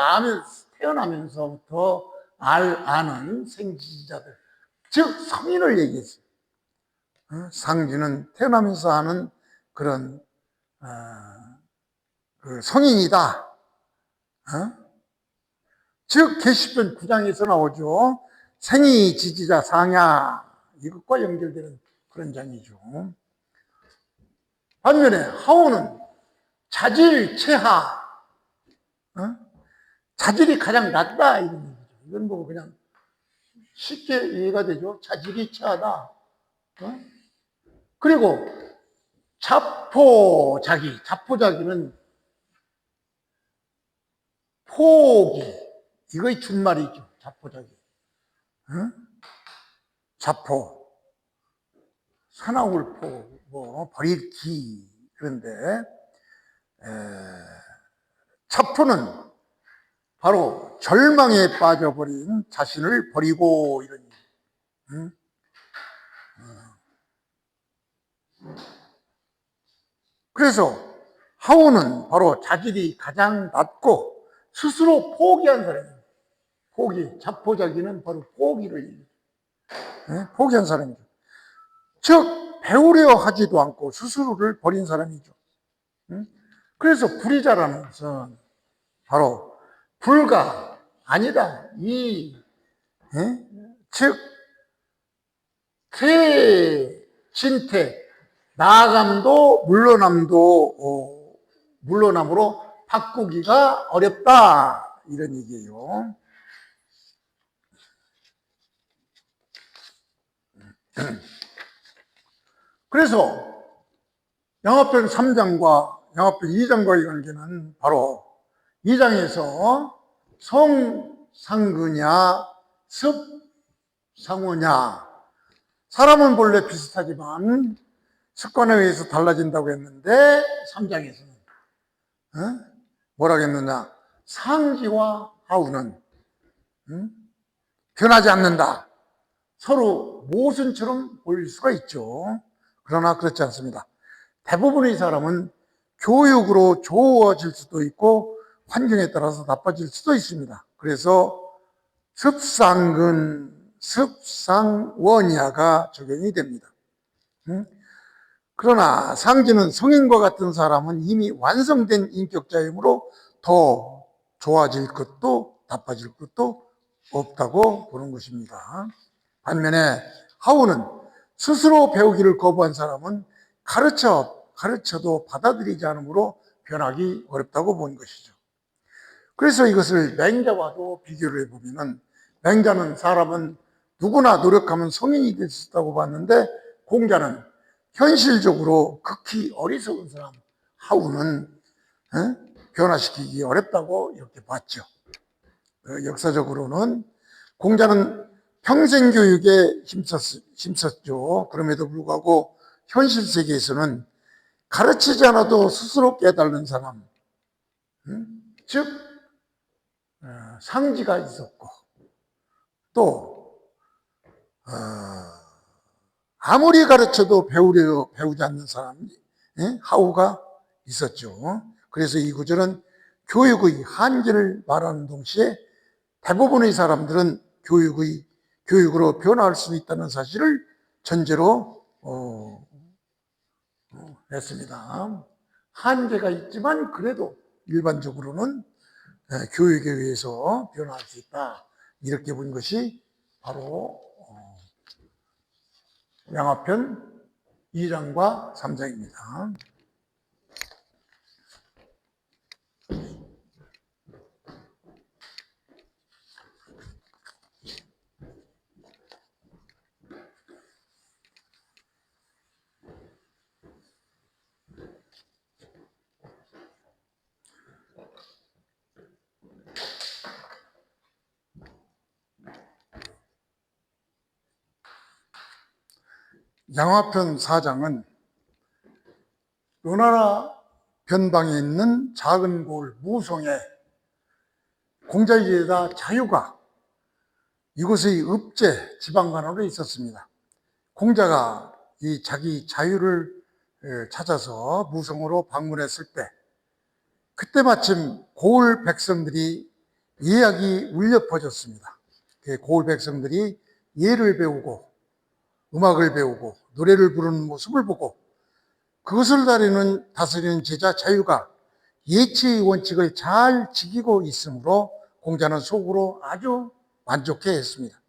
태어나면서부터 아는 생지지자들, 즉 성인을 얘기했어요. 상지는 태어나면서 하는 그런 그 성인이다. 즉 계시편 9장에서 나오죠. 생이 지지자 상야, 이것과 연결되는 그런 장이죠. 반면에 하우는 자질 체하, 자질이 가장 낮다 이런 얘기죠. 이건 뭐 그냥 쉽게 이해가 되죠. 자질이 체하다. 그리고 자포자기는 포기, 이거의 준말이죠. 자포자기. 자포, 사나울포, 뭐 버릴 기. 그런데 자포는 바로 절망에 빠져버린 자신을 버리고 이런 얘기. 그래서 하우는 바로 자질이 가장 낮고 스스로 포기한 사람입니다. 자포자기는 바로 포기를 얘기해요. 포기한 사람이죠. 즉 배우려 하지도 않고 스스로를 버린 사람이죠. 그래서 불의자라는 것은 바로 불가, 아니다, 즉 진퇴, 나아감도 물러남으로 바꾸기가 어렵다 이런 얘기예요. 그래서 양화편 3장과 양화편 2장과의 관계는 바로 2장에서 성상근이냐 습상호냐, 사람은 본래 비슷하지만 습관에 의해서 달라진다고 했는데 3장에서는 뭐라고 했느냐? 상지와 하우는 변하지 않는다. 서로 모순처럼 보일 수가 있죠. 그러나 그렇지 않습니다. 대부분의 사람은 교육으로 좋아질 수도 있고 환경에 따라서 나빠질 수도 있습니다. 그래서 습상근, 습상원야가 적용이 됩니다. 그러나 상지는 성인과 같은 사람은 이미 완성된 인격자이므로 더 좋아질 것도 나빠질 것도 없다고 보는 것입니다. 반면에 하우는 스스로 배우기를 거부한 사람은 가르쳐도 받아들이지 않으므로 변하기 어렵다고 본 것이죠. 그래서 이것을 맹자와도 비교를 해보면, 맹자는 사람은 누구나 노력하면 성인이 될 수 있다고 봤는데 공자는 현실적으로 극히 어리석은 사람 하우는 변화시키기 어렵다고 이렇게 봤죠. 역사적으로는 공자는 평생 교육에 힘썼죠. 그럼에도 불구하고 현실 세계에서는 가르치지 않아도 스스로 깨달는 사람, 즉 상지가 있었고, 또 아무리 가르쳐도 배우지 않는 사람, 하우가 있었죠. 그래서 이 구절은 교육의 한계를 말하는 동시에 대부분의 사람들은 교육으로 변화할 수 있다는 사실을 전제로 했습니다. 한계가 있지만 그래도 일반적으로는 교육에 의해서 변화할 수 있다. 이렇게 본 것이 바로 양화편 2장과 3장입니다. 양화편 4장은 요나라 변방에 있는 작은 고을 무송에 공자에다 자유가 이곳의 읍제 지방관으로 있었습니다. 공자가 이 자기 자유를 찾아서 무송으로 방문했을 때 그때 마침 고을 백성들이 예약이 울려 퍼졌습니다. 고을 백성들이 예를 배우고 음악을 배우고 노래를 부르는 모습을 보고 그것을 다스리는 제자 자유가 예치의 원칙을 잘 지키고 있으므로 공자는 속으로 아주 만족해 했습니다.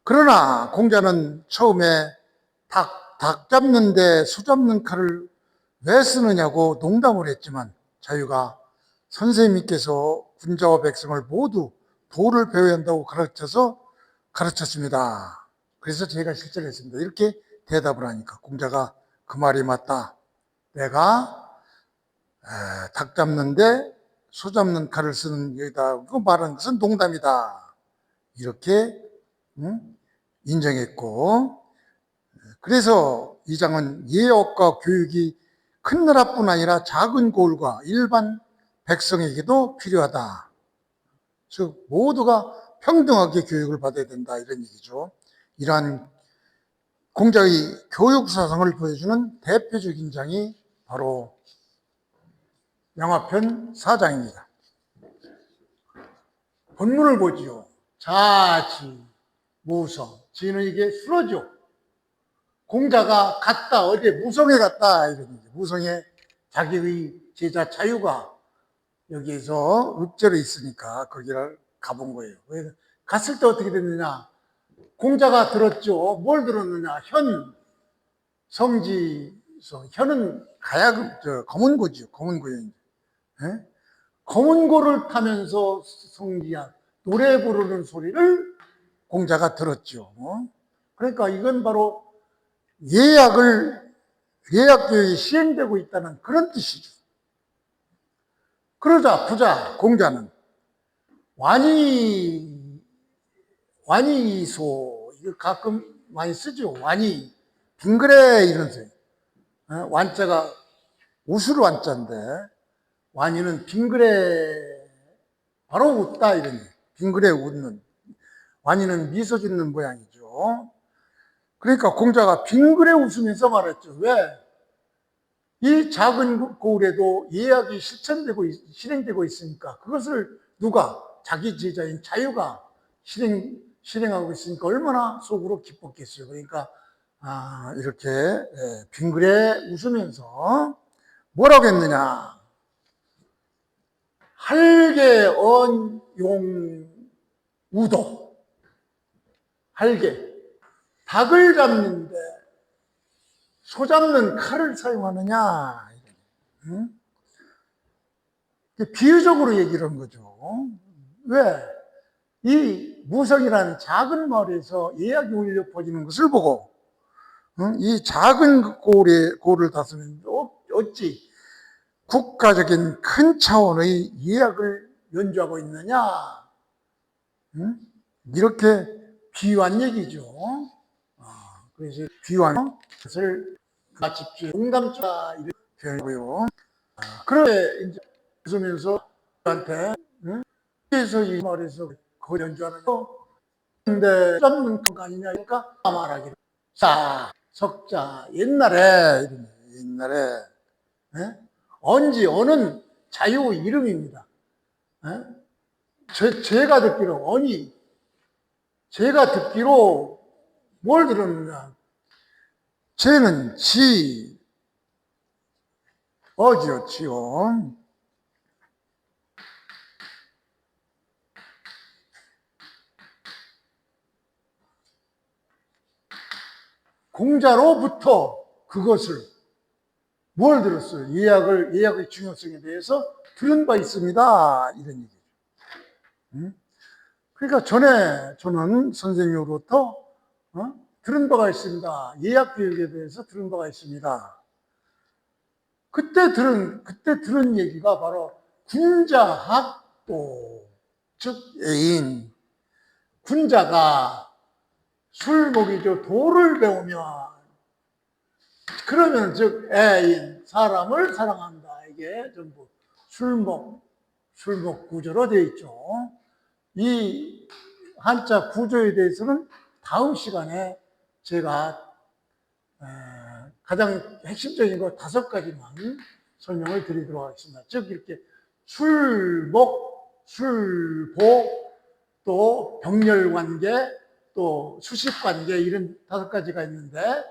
그러나 공자는 처음에 닭 잡는데 소 잡는 칼을 왜 쓰느냐고 농담을 했지만 자유가 선생님께서 군자와 백성을 모두 도를 배워야 한다고 가르쳤습니다. 그래서 제가 실천했습니다. 이렇게 대답을 하니까 공자가 그 말이 맞다. 내가 닭 잡는데 소 잡는 칼을 쓰는 여기다 그 말하는 것은 농담이다. 이렇게 인정했고, 그래서 이 장은 예역과 교육이 큰 나라뿐 아니라 작은 고을과 일반 백성에게도 필요하다. 즉 모두가 평등하게 교육을 받아야 된다 이런 얘기죠. 이러한 공자의 교육 사상을 보여주는 대표적인 장이 바로 양화편 4장입니다. 본문을 보지요. 자지, 무성. 지는 이게 수로죠. 공자가 갔다, 어제 무성에 갔다, 이런 얘기. 무성에 자기의 제자 자유가 여기에서 읍제로 있으니까 거기를 가본 거예요. 갔을 때 어떻게 됐느냐? 공자가 들었죠. 뭘 들었느냐? 성지성. 현은 검은고지요. 검은고요. 검은고를 타면서 성지야 노래 부르는 소리를 공자가 들었죠. 그러니까 이건 바로 예약교육이 시행되고 있다는 그런 뜻이죠. 그러자 부자 공자는 완이소, 이거 가끔 많이 쓰죠. 완이, 빙그레 이런 소리. 완자가 웃을 완자인데 완이는 빙그레, 바로 웃다 이런 얘기. 빙그레 웃는. 완이는 미소 짓는 모양이죠. 그러니까 공자가 빙그레 웃으면서 말했죠. 왜? 이 작은 고을에도 예약이 실행되고 있으니까 그것을 누가? 자기 제자인 자유가 실행하고 있으니까 얼마나 속으로 기뻤겠어요. 그러니까 이렇게 빙그레 웃으면서 뭐라고 했느냐? 할개 언용 우도. 할개, 닭을 잡는데 소 잡는 칼을 사용하느냐? 응? 비유적으로 얘기를 한 거죠. 왜? 이 무성이라는 작은 마을에서 예약이 울려 퍼지는 것을 보고 이 작은 고을을 다스리는 어찌 국가적인 큰 차원의 예약을 연주하고 있느냐? 이렇게 비유한 얘기죠. 그래서 비유한 것을 마치 공감자 이렇게 표현하고요. 그런데 이제 웃으면서 한테 그래서 이 말에서 그 연주하는 거 근데 잡는 거 아니냐니까 말하기를 석자 옛날에 언지 어는 자유 이름입니다. 제가 듣기로 뭘 들었느냐? 쟤는 어지요, 지요. 공자로부터 그것을 뭘 들었어요? 예약의 중요성에 대해서 들은 바 있습니다. 이런 얘기죠. 그러니까 저는 선생님으로부터 들은 바가 있습니다. 예약 교육에 대해서 들은 바가 있습니다. 그때 들은 얘기가 바로 군자학도, 즉 애인. 군자가 술 먹이죠. 도를 배우면, 그러면 즉 애인, 사람을 사랑한다. 이게 전부 술목 구조로 되어 있죠. 이 한자 구조에 대해서는 다음 시간에 제가 가장 핵심적인 거 5가지만 설명을 드리도록 하겠습니다. 즉 이렇게 술목, 술보, 또 병렬관계, 또 수식관계, 이런 5가지가 있는데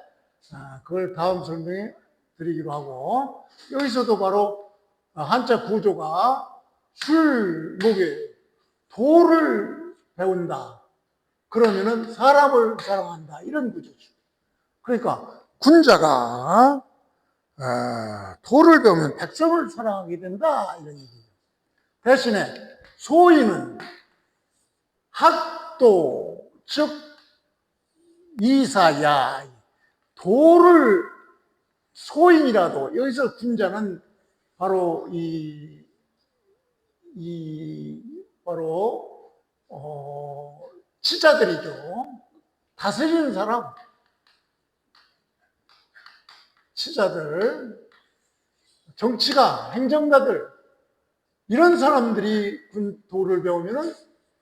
그걸 다음 설명해 드리기로 하고, 여기서도 바로 한자 구조가 술목에 도를 배운다. 그러면은 사람을 사랑한다. 이런 구조죠. 그러니까 군자가 도를 배우면 백성을 사랑하게 된다. 이런 얘기예요. 대신에 소인은 학도, 즉 이사야, 도를 소인이라도, 여기서 군자는 바로 바로 치자들이죠. 다스리는 사람, 치자들, 정치가, 행정가들, 이런 사람들이 도를 배우면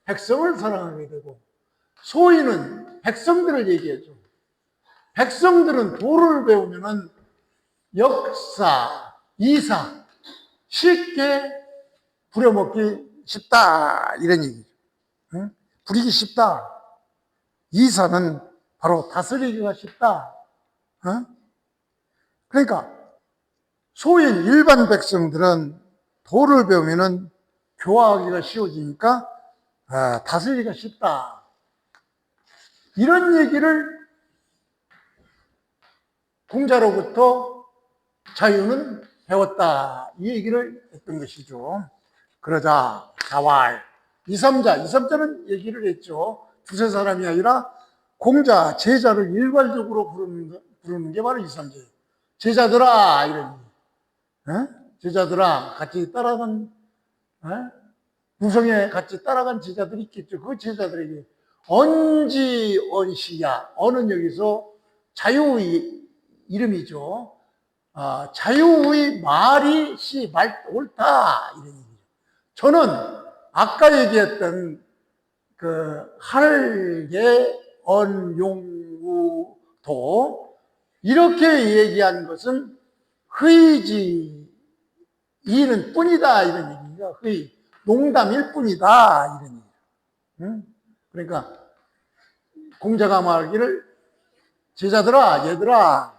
백성을 사랑하게 되고, 소인은 백성들을 얘기하죠. 백성들은 도를 배우면 역사, 이사, 쉽게 부려먹기 쉽다. 이런 얘기죠. 부리기 쉽다. 이사는 바로 다스리기가 쉽다. 그러니까 소인 일반 백성들은 도를 배우면 교화하기가 쉬워지니까 다스리기가 쉽다. 이런 얘기를 공자로부터 자유는 배웠다. 이 얘기를 했던 것이죠. 그러자 자왈, 이삼자는 얘기를 했죠. 두세 사람이 아니라 공자, 제자를 일괄적으로 부르는 게 바로 이삼자예요. 제자들아, 이런 제자들아, 같이 따라간 무성에 같이 따라간 제자들이 있겠죠. 그 제자들에게 언지언시야, 언은 여기서 자유의 이름이죠. 자유의 말이 말 옳다, 이런 얘기죠. 저는 아까 얘기했던 그 할계 언용우도 이렇게 얘기한 것은 흐이지, 이는 뿐이다, 이런 얘기죠. 흐이, 농담일 뿐이다, 이런 얘기죠. 그러니까 공자가 말하기를 제자들아, 얘들아,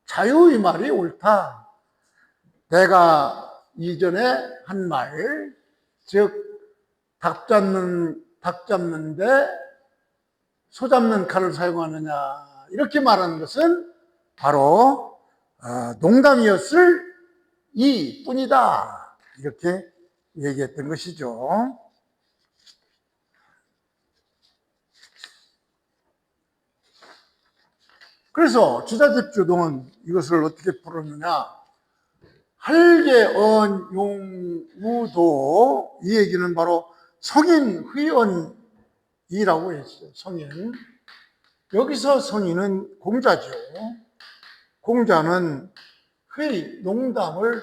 자유의 말이 옳다. 내가 이전에 한 말, 즉 닭 잡는데 소 잡는 칼을 사용하느냐, 이렇게 말하는 것은 바로 농담이었을 이 뿐이다. 이렇게 얘기했던 것이죠. 그래서 주자집주동은 이것을 어떻게 풀었느냐. 할계언용우도, 이 얘기는 바로 성인 회언이라고 했어요. 성인. 여기서 성인은 공자죠. 공자는 농담을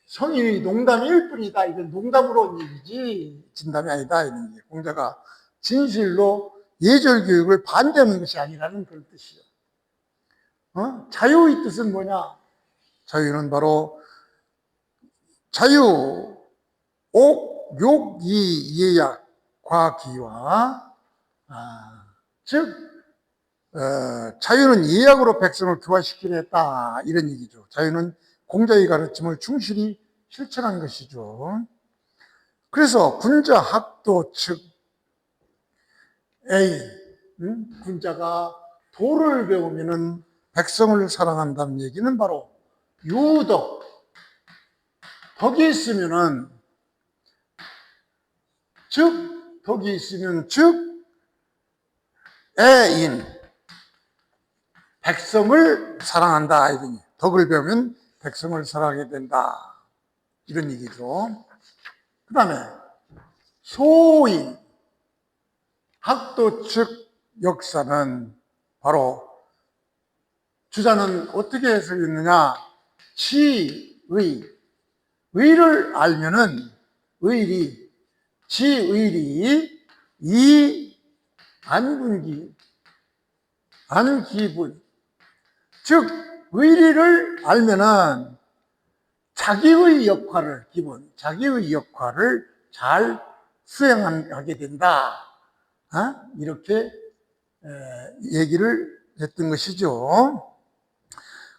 성인이 농담일 뿐이다. 이건 농담으로 온 얘기지 진담이 아니다. 이런 얘기. 공자가 진실로 예절 교육을 반대하는 것이 아니라는 그런 뜻이죠. 자유의 뜻은 뭐냐? 자유는 바로 자유, 옥, 욕, 이, 예약, 과기와 즉 자유는 예약으로 백성을 교화시키려 했다. 이런 얘기죠. 자유는 공자의 가르침을 충실히 실천한 것이죠. 그래서 군자 학도 측 A, 군자가 도를 배우면은 백성을 사랑한다는 얘기는 바로 유덕, 덕이 있으면은 즉, 덕이 있으면 즉 애인, 백성을 사랑한다. 이런 덕을 배우면 백성을 사랑하게 된다. 이런 얘기죠. 그 다음에 소인, 학도 측 역사는 바로 주자는 어떻게 해석했느냐? 지의, 의를 알면은 의리, 지의리, 이 안분기, 안기분. 즉 의리를 알면은 자기의 역할을, 기본 자기의 역할을 잘 수행하게 된다. 이렇게 얘기를 했던 것이죠.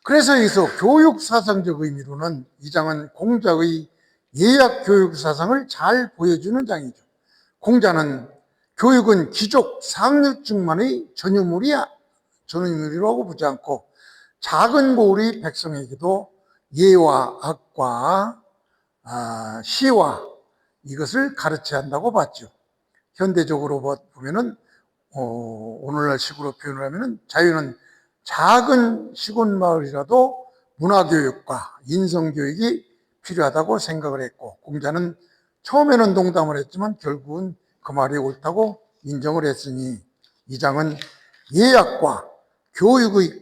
그래서 여기서 교육사상적 의미로는 이 장은 공자의 예약 교육 사상을 잘 보여주는 장이죠. 공자는 교육은 귀족 상류층만의 전유물이라고 보지 않고 작은 고을의 백성에게도 예와 악과 시와 이것을 가르쳐야 한다고 봤죠. 현대적으로 보면은 오늘날 식으로 표현을 하면은 자유는 작은 시골 마을이라도 문화교육과 인성교육이 필요하다고 생각을 했고, 공자는 처음에는 농담을 했지만 결국은 그 말이 옳다고 인정을 했으니 이 장은 예약과 교육이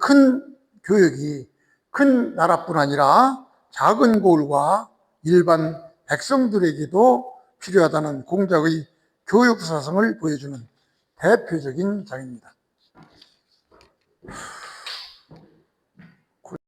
큰 나라뿐 아니라 작은 고을과 일반 백성들에게도 필요하다는 공자의 교육 사상을 보여주는 대표적인 장입니다.